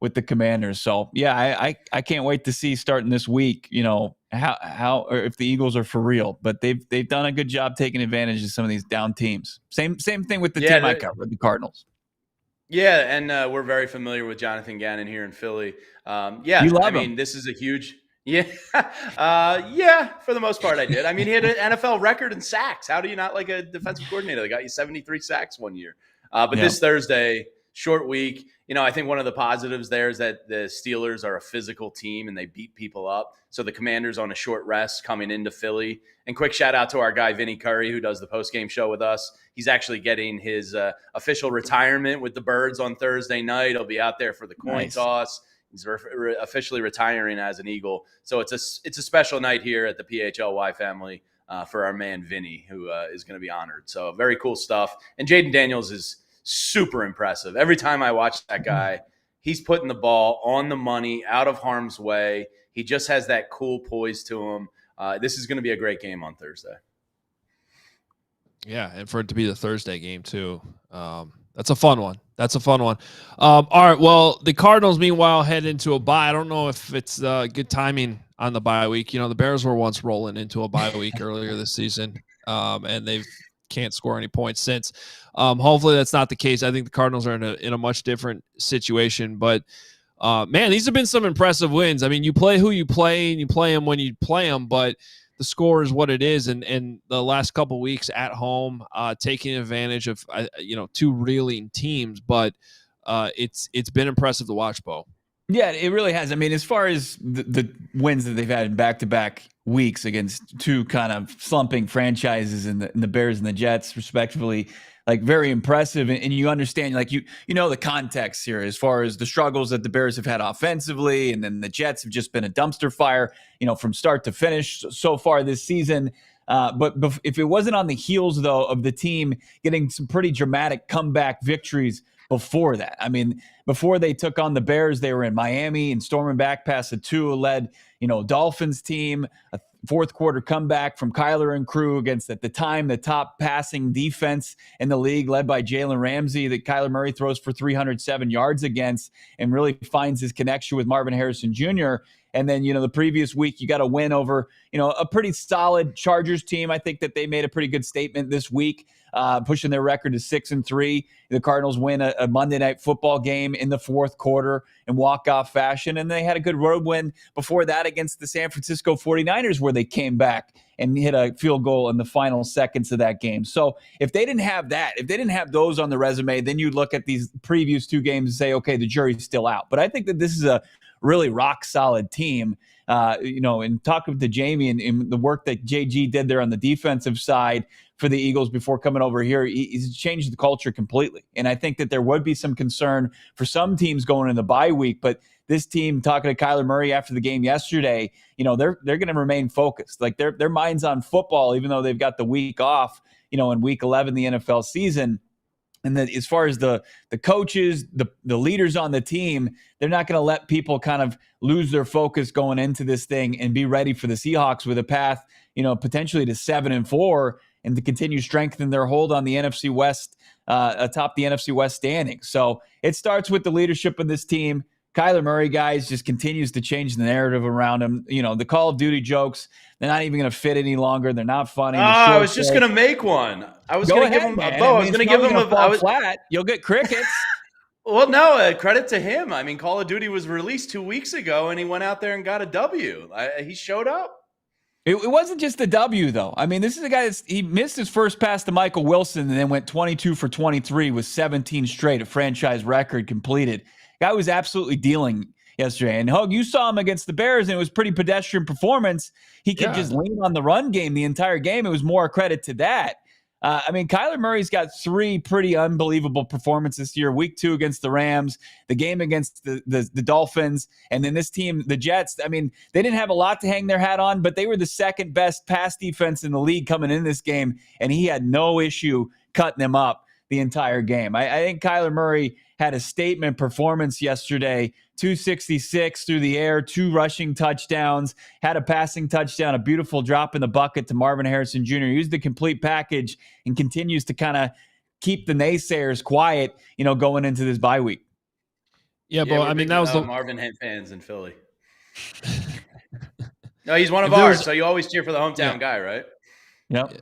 the Commanders. So yeah, I can't wait to see starting this week, how or if the Eagles are for real. But they've done a good job taking advantage of some of these down teams. Same thing with the team I covered, the Cardinals. Yeah, and we're very familiar with Jonathan Gannon here in Philly. You love him. This is a huge. Yeah, for the most part, I did. I mean, he had an NFL record in sacks. How do you not like a defensive coordinator that got you 73 sacks one year? But This Thursday, short week, I think one of the positives there is that the Steelers are a physical team and they beat people up. So the Commanders on a short rest coming into Philly. And quick shout out to our guy, Vinny Curry, who does the postgame show with us. He's actually getting his official retirement with the Birds on Thursday night. He'll be out there for the coin toss. He's officially retiring as an Eagle. So it's a special night here at the PHLY family for our man Vinny, who is going to be honored. So very cool stuff. And Jaden Daniels is super impressive. Every time I watch that guy, he's putting the ball on the money, out of harm's way. He just has that cool poise to him. This is going to be a great game on Thursday. Yeah, and for it to be the Thursday game too. That's a fun one. All right, well, the Cardinals, meanwhile, head into a bye. I don't know if it's good timing on the bye week. The Bears were once rolling into a bye week earlier this season, and they've can't score any points since. Hopefully that's not the case. I think the Cardinals are in a much different situation. But, man, these have been some impressive wins. I mean, you play who you play, and you play them when you play them, but the score is what it is. And the last couple weeks at home, taking advantage of, 2 reeling teams. But it's been impressive to watch, Bo. Yeah, it really has. I mean, as far as the wins that they've had in back-to-back weeks against 2 kind of slumping franchises in the Bears and the Jets, respectively, like very impressive. And you understand, like you know the context here as far as the struggles that the Bears have had offensively, and then the Jets have just been a dumpster fire, from start to finish so far this season. But if it wasn't on the heels, though, of the team getting some pretty dramatic comeback victories before that. I mean, before they took on the Bears, they were in Miami and storming back past a Tua-led, Dolphins team, a fourth quarter comeback from Kyler and crew against, at the time, the top passing defense in the league, led by Jalen Ramsey, that Kyler Murray throws for 307 yards against and really finds his connection with Marvin Harrison Jr. And then, the previous week, you got a win over, a pretty solid Chargers team. I think that they made a pretty good statement this week, pushing their record to 6-3. The Cardinals win a Monday Night Football game in the fourth quarter in walk-off fashion. And they had a good road win before that against the San Francisco 49ers, where they came back and hit a field goal in the final seconds of that game. So if they didn't have that, if they didn't have those on the resume, then you look at these previous 2 games and say, okay, the jury's still out. But I think that this is a really rock solid team. And talking to Jamie and the work that JG did there on the defensive side for the Eagles before coming over here, he's changed the culture completely. And I think that there would be some concern for some teams going in the bye week, but this team, talking to Kyler Murray after the game yesterday, they're going to remain focused. Like their mind's on football, even though they've got the week off, in week 11, the NFL season. And then as far as the coaches, the leaders on the team, they're not going to let people kind of lose their focus going into this thing and be ready for the Seahawks with a path, potentially to 7-4 and to continue strengthening their hold on the NFC West, atop the NFC West standings. So it starts with the leadership of this team. Kyler Murray, guys, just continues to change the narrative around him. The Call of Duty jokes, they're not even going to fit any longer. They're not funny. I was just going to make one. I was going to give him a bow. I was going to give him a flat. You'll get crickets. Well, no, credit to him. I mean, Call of Duty was released 2 weeks ago, and he went out there and got a W. He showed up. It wasn't just a W, though. I mean, this is a guy he missed his first pass to Michael Wilson and then went 22 for 23 with 17 straight, a franchise record completed. Guy was absolutely dealing yesterday. And Hoge, you saw him against the Bears, and it was pretty pedestrian performance. He could just lean on the run game the entire game. It was more a credit to that. Kyler Murray's got 3 pretty unbelievable performances this year. Week 2 against the Rams, the game against the Dolphins, and then this team, the Jets. I mean, they didn't have a lot to hang their hat on, but they were the second best pass defense in the league coming in this game, and he had no issue cutting them up the entire game. I think Kyler Murray had a statement performance yesterday, 266 through the air, 2 rushing touchdowns, had a passing touchdown, a beautiful drop in the bucket to Marvin Harrison Jr. He used the complete package and continues to kind of keep the naysayers quiet, going into this bye week. Yeah, but I mean, that was the Marvin fans in Philly. No, he's one of ours, so you always cheer for the hometown guy, right? Yep.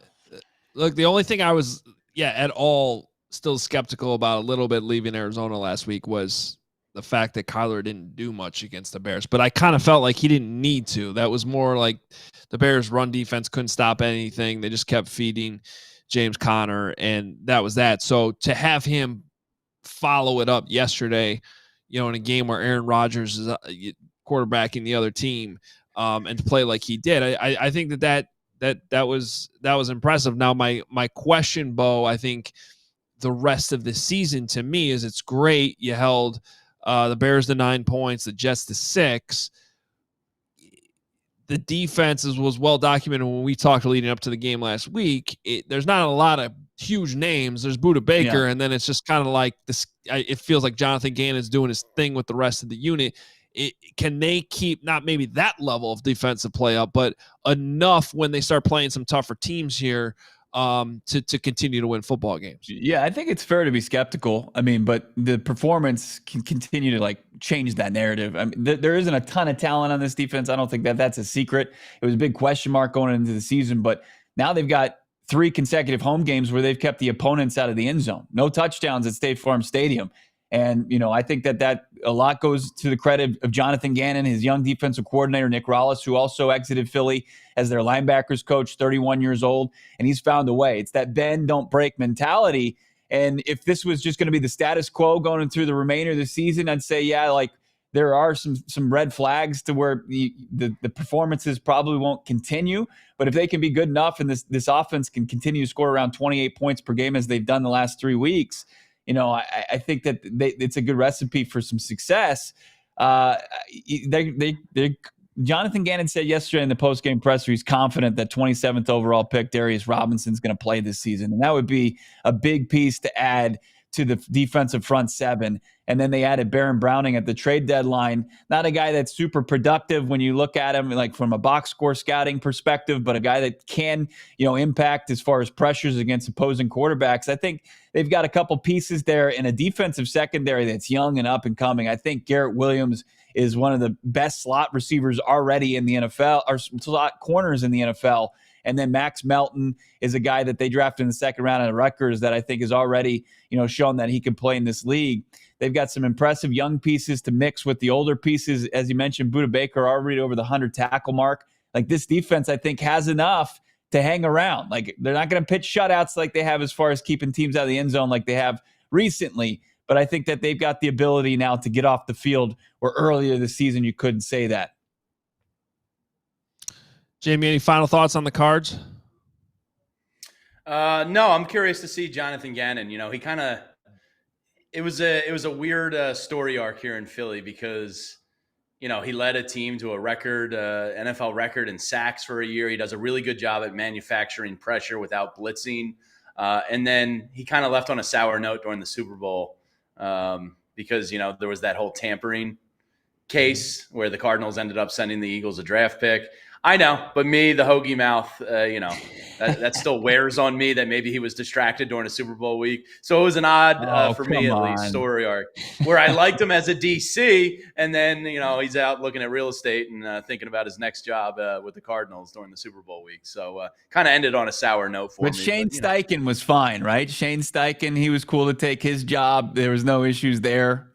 Look, the only thing I was, at all still skeptical about a little bit leaving Arizona last week was the fact that Kyler didn't do much against the Bears, but I kind of felt like he didn't need to. That was more like the Bears' run defense couldn't stop anything. They just kept feeding James Conner, and that was that. So to have him follow it up yesterday, in a game where Aaron Rodgers is quarterbacking the other team, and to play like he did, I think that was impressive. Now my question, Bo, I think the rest of the season to me is it's great. You held the Bears to 9 points, the Jets to 6. The defense was well documented when we talked leading up to the game last week. There's not a lot of huge names. There's Budda Baker, and then it's just kind of like this. It feels like Jonathan Gannon's doing his thing with the rest of the unit. Can they keep not maybe that level of defensive play up, but enough when they start playing some tougher teams here to continue to win football games? Yeah, I think it's fair to be skeptical. I mean, but the performance can continue to change that narrative. I mean, there isn't a ton of talent on this defense. I don't think that's a secret. It was a big question mark going into the season, but now they've got 3 consecutive home games where they've kept the opponents out of the end zone. No touchdowns at State Farm Stadium. And, I think that a lot goes to the credit of Jonathan Gannon, his young defensive coordinator, Nick Rollis, who also exited Philly as their linebackers coach, 31 years old, and he's found a way. It's that bend, don't break mentality. And if this was just going to be the status quo going through the remainder of the season, I'd say, there are some red flags to where the performances probably won't continue. But if they can be good enough and this offense can continue to score around 28 points per game as they've done the last 3 weeks, I think that it's a good recipe for some success. Jonathan Gannon said yesterday in the post-game presser he's confident that 27th overall pick Darius Robinson's going to play this season. And that would be a big piece to add to the defensive front 7. And then they added Baron Browning at the trade deadline. Not a guy that's super productive when you look at him from a box score scouting perspective, but a guy that can, impact as far as pressures against opposing quarterbacks. I think they've got a couple pieces there in a defensive secondary that's young and up and coming. I think Garrett Williams is one of the best slot receivers already in the NFL, or slot corners in the NFL. And then Max Melton is a guy that they drafted in the second round of Rutgers that I think is already, shown that he can play in this league. They've got some impressive young pieces to mix with the older pieces. As you mentioned, Budda Baker already over the 100 tackle mark. This defense, I think, has enough to hang around. They're not going to pitch shutouts like they have as far as keeping teams out of the end zone like they have recently. but I think that they've got the ability now to get off the field where earlier this season you couldn't say that. Jamie, any final thoughts on the Cards? No, I'm curious to see Jonathan Gannon. He kind of it was a weird story arc here in Philly because he led a team to a record NFL record in sacks for a year. He does a really good job at manufacturing pressure without blitzing, and then he kind of left on a sour note during the Super Bowl because there was that whole tampering case where the Cardinals ended up sending the Eagles a draft pick. I know, but me, the Hoge mouth, that still wears on me that maybe he was distracted during a Super Bowl week. So it was an odd, for me at least, story arc where I liked him as a DC, and then he's out looking at real estate and thinking about his next job with the Cardinals during the Super Bowl week. So kind of ended on a sour note for me. But Shane Steichen was fine, right? Shane Steichen, he was cool to take his job. There was no issues there.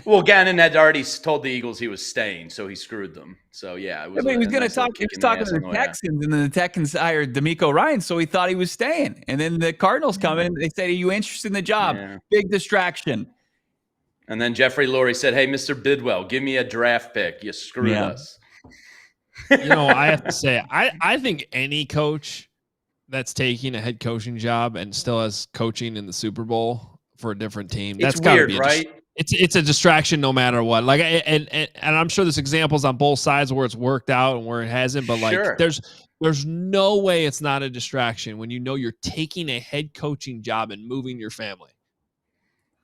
Well, Gannon had already told the Eagles he was staying, so he screwed them. So yeah, he was going to talk. He was talking to the Texans, and then the Texans hired D'Amico Ryans, so he thought he was staying. And then the Cardinals come in, and they said, "Are you interested in the job?" Yeah. Big distraction. And then Jeffrey Lurie said, "Hey, Mr. Bidwell, give me a draft pick. You screwed us." I have to say, I think any coach that's taking a head coaching job and still has coaching in the Super Bowl for a different team, that's weird, right? It's a distraction no matter what. Like, and I'm sure there's examples on both sides where it's worked out and where it hasn't. But there's no way it's not a distraction when you're taking a head coaching job and moving your family.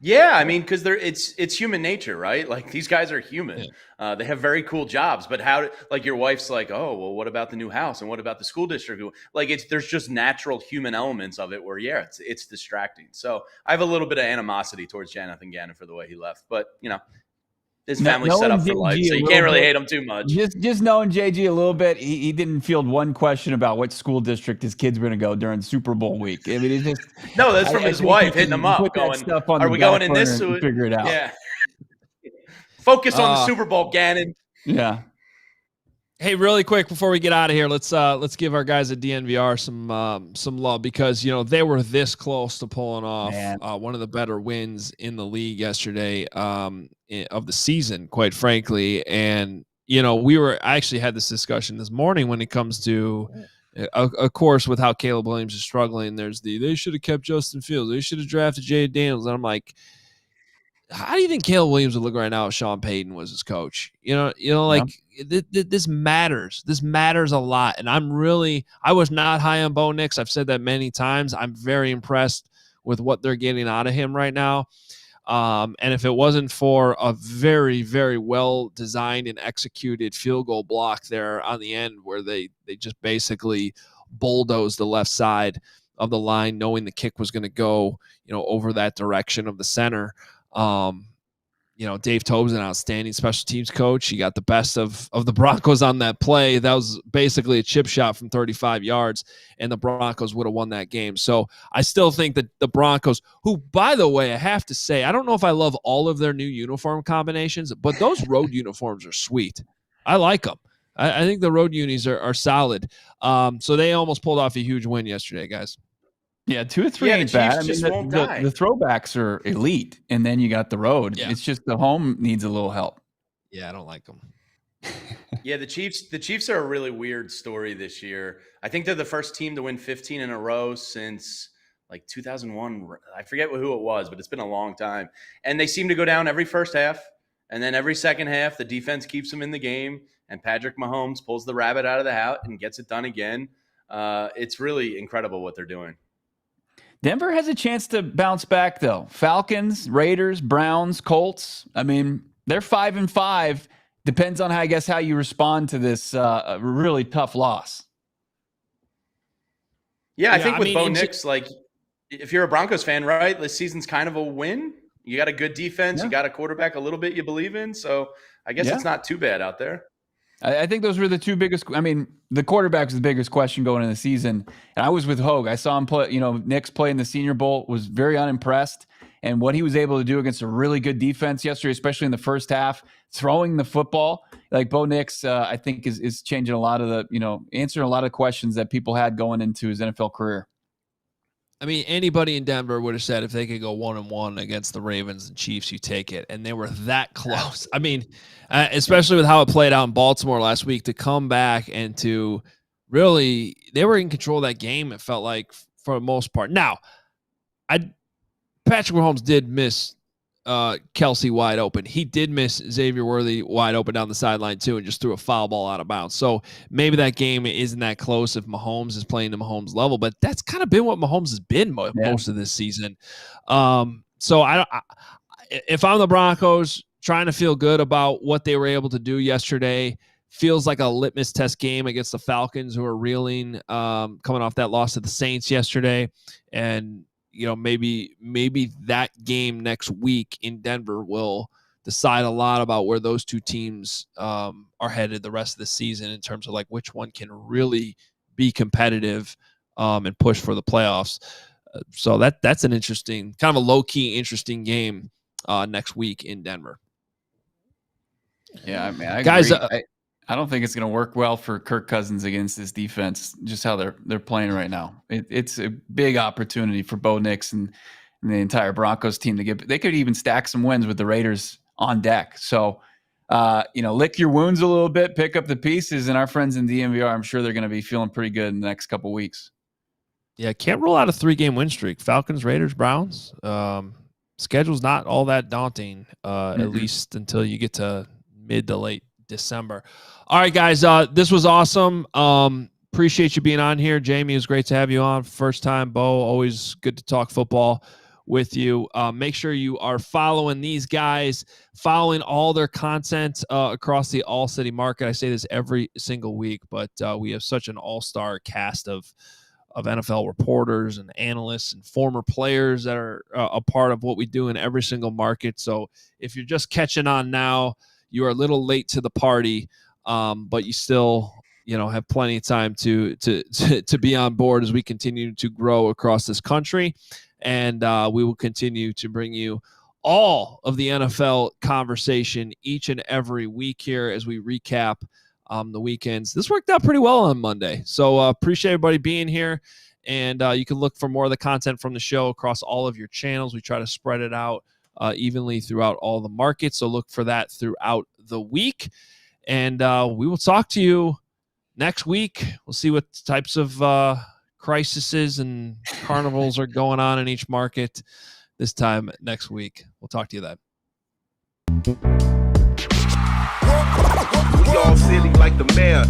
Yeah, I mean, because it's human nature, right? Like, these guys are human. Yeah. They have very cool jobs, but your wife's like, oh, well, what about the new house and what about the school district? Like, there's just natural human elements of it where it's distracting. So I have a little bit of animosity towards Jonathan Gannon for the way he left, but his family's set up for life, so you can't really hate him too much. Just knowing JG a little bit, he didn't field one question about what school district his kids were going to go during Super Bowl week. I mean, no, that's from his wife hitting him up, going, "Are we going in this?" Figure it out. Yeah. Focus on the Super Bowl, Gannon. Yeah. Hey, really quick before we get out of here, let's give our guys at DNVR some love because they were this close to pulling off one of the better wins in the league yesterday of the season, quite frankly. And I actually had this discussion this morning when it comes to, of course, with how Caleb Williams is struggling. There's they should have kept Justin Fields, they should have drafted Jay Daniels, and I'm like, how do you think Caleb Williams would look right now if Sean Payton was his coach? This matters. This matters a lot. And I was not high on Bo Nix. I've said that many times. I'm very impressed with what they're getting out of him right now. And if it wasn't for a very, very well designed and executed field goal block there on the end where they just basically bulldozed the left side of the line, knowing the kick was going to go, over that direction of the center. Dave Tobe's an outstanding special teams coach. He got the best of the Broncos on that play. That was basically a chip shot from 35 yards, and the Broncos would have won that game. So I still think that the Broncos, who, by the way, I have to say, I don't know if I love all of their new uniform combinations, but those road uniforms are sweet. I like them. I think the road unis are solid. So they almost pulled off a huge win yesterday, guys. Yeah, 2 or 3 ain't bad. I mean, the throwbacks are elite, and then you got the road. Yeah. It's just the home needs a little help. Yeah, I don't like them. Yeah, the Chiefs are a really weird story this year. I think they're the first team to win 15 in a row since like 2001. I forget who it was, but it's been a long time. And they seem to go down every first half, and then every second half, the defense keeps them in the game, and Patrick Mahomes pulls the rabbit out of the hat and gets it done again. It's really incredible what they're doing. Denver has a chance to bounce back, though. Falcons, Raiders, Browns, Colts. I mean, they're 5-5. Depends on how you respond to this really tough loss. Yeah, I think with Bo Nix, if you're a Broncos fan, right, this season's kind of a win. You got a good defense. Yeah. You got a quarterback a little bit you believe in. So I guess it's not too bad out there. I think those were the two biggest. I mean, the quarterback was the biggest question going into the season. And I was with Hoge. I saw him play, Nix play in the Senior Bowl, was very unimpressed. And what he was able to do against a really good defense yesterday, especially in the first half, throwing the football, like Bo Nix, I think is changing a lot of the, answering a lot of questions that people had going into his NFL career. I mean, anybody in Denver would have said if they could go 1-1 against the Ravens and Chiefs, you take it. And they were that close. I mean, especially with how it played out in Baltimore last week, to come back and to really, they were in control of that game, it felt like, for the most part. Now, Patrick Mahomes did miss Kelsey wide open. He did miss Xavier Worthy wide open down the sideline too, and just threw a foul ball out of bounds. So maybe that game isn't that close if Mahomes is playing to Mahomes level, but that's kind of been what Mahomes has been most of this season. So if I'm the Broncos, trying to feel good about what they were able to do yesterday, feels like a litmus test game against the Falcons, who are reeling, coming off that loss to the Saints yesterday. And maybe that game next week in Denver will decide a lot about where those two teams are headed the rest of the season, in terms of like which one can really be competitive and push for the playoffs. So that's an interesting, kind of a low-key interesting game next week in Denver. Yeah, I mean, I agree. I don't think it's going to work well for Kirk Cousins against this defense, just how they're playing right now. It's a big opportunity for Bo Nix and the entire Broncos team to get. They could even stack some wins with the Raiders on deck. So, lick your wounds a little bit, pick up the pieces, and our friends in DMVR, I'm sure they're going to be feeling pretty good in the next couple of weeks. Yeah, can't rule out a 3-game win streak. Falcons, Raiders, Browns. Schedule's not all that daunting, at least until you get to mid to late December. All right, guys, this was awesome. Appreciate you being on here. Jamie, it was great to have you on. First time, Bo, always good to talk football with you. Make sure you are following these guys, following all their content across the All-City market. I say this every single week, but we have such an all-star cast of NFL reporters and analysts and former players that are a part of what we do in every single market. So if you're just catching on now, you are a little late to the party, but you still, have plenty of time to be on board as we continue to grow across this country. And we will continue to bring you all of the NFL conversation each and every week here as we recap the weekends. This worked out pretty well on Monday. So appreciate everybody being here. And you can look for more of the content from the show across all of your channels. We try to spread it out evenly throughout all the markets. So look for that throughout the week. And we will talk to you next week. We'll see what types of crises and carnivals are going on in each market this time next week. We'll talk to you then. We all silly like the mayor.